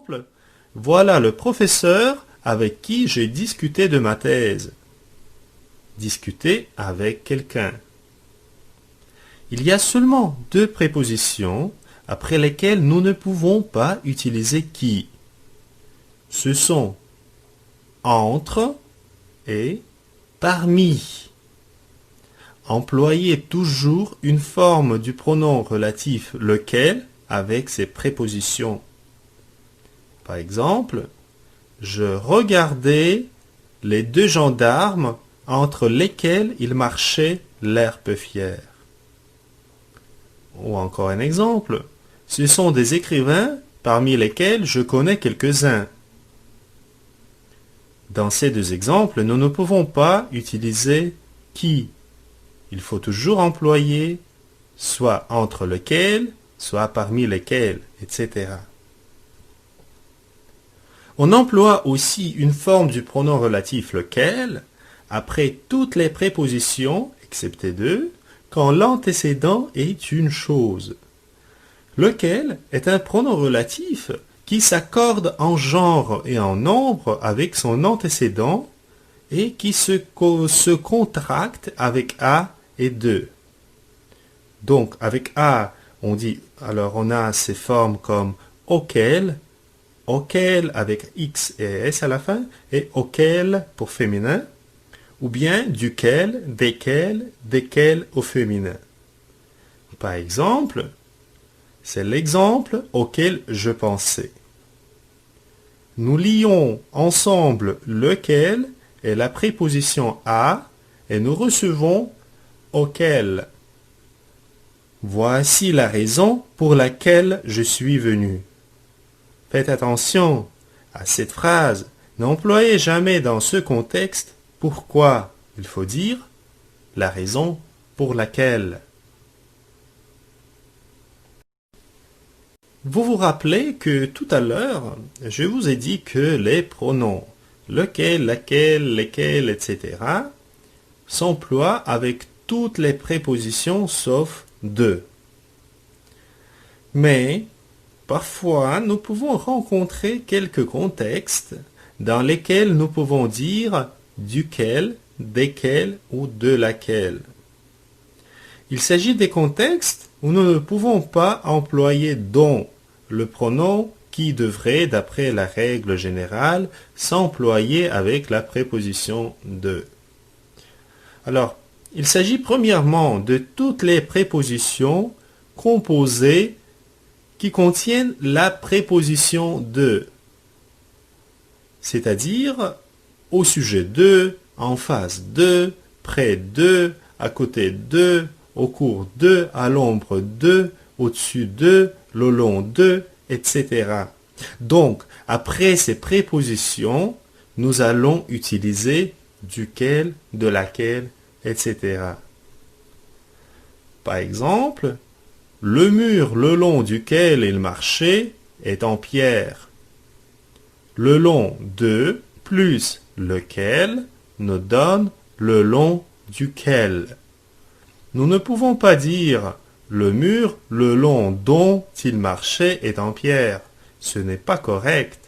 exemple, voilà le professeur avec qui j'ai discuté de ma thèse. Discuter avec quelqu'un. Il y a seulement deux prépositions après lesquelles nous ne pouvons pas utiliser qui. Ce sont entre et parmi. Employez toujours une forme du pronom relatif lequel avec ces prépositions. Par exemple, je regardais les deux gendarmes entre lesquels ils marchaient l'air peu fier. Ou encore un exemple, ce sont des écrivains parmi lesquels je connais quelques-uns. Dans ces deux exemples, nous ne pouvons pas utiliser qui. Il faut toujours employer soit entre lequel, soit parmi lesquels, etc. On emploie aussi une forme du pronom relatif lequel après toutes les prépositions, excepté deux, quand l'antécédent est une chose. Lequel est un pronom relatif qui s'accorde en genre et en nombre avec son antécédent et qui se contracte avec a et de. Donc avec a, on a ces formes comme auquel avec x et s à la fin, et auquel pour féminin, ou bien duquel, desquels au féminin. Par exemple, c'est l'exemple auquel je pensais. Nous lions ensemble lequel et la préposition à et nous recevons auquel. Voici la raison pour laquelle je suis venu. Faites attention à cette phrase. N'employez jamais dans ce contexte pourquoi. Il faut dire la raison pour laquelle. Vous vous rappelez que tout à l'heure, je vous ai dit que les pronoms lequel, laquelle, lesquels, etc. s'emploient avec toutes les prépositions sauf de. Mais parfois, nous pouvons rencontrer quelques contextes dans lesquels nous pouvons dire duquel, desquels ou de laquelle. Il s'agit des contextes où nous ne pouvons pas employer dont, le pronom qui devrait, d'après la règle générale, s'employer avec la préposition de. Alors, il s'agit premièrement de toutes les prépositions composées qui contiennent la préposition de, c'est-à-dire au sujet de, en face de, près de, à côté de, au cours de, à l'ombre de, au-dessus de, le long de, etc. Donc, après ces prépositions, nous allons utiliser duquel, de laquelle, etc. Par exemple, le mur le long duquel il marchait est en pierre. Le long de plus lequel nous donne le long duquel. Nous ne pouvons pas dire le mur le long dont il marchait est en pierre. Ce n'est pas correct.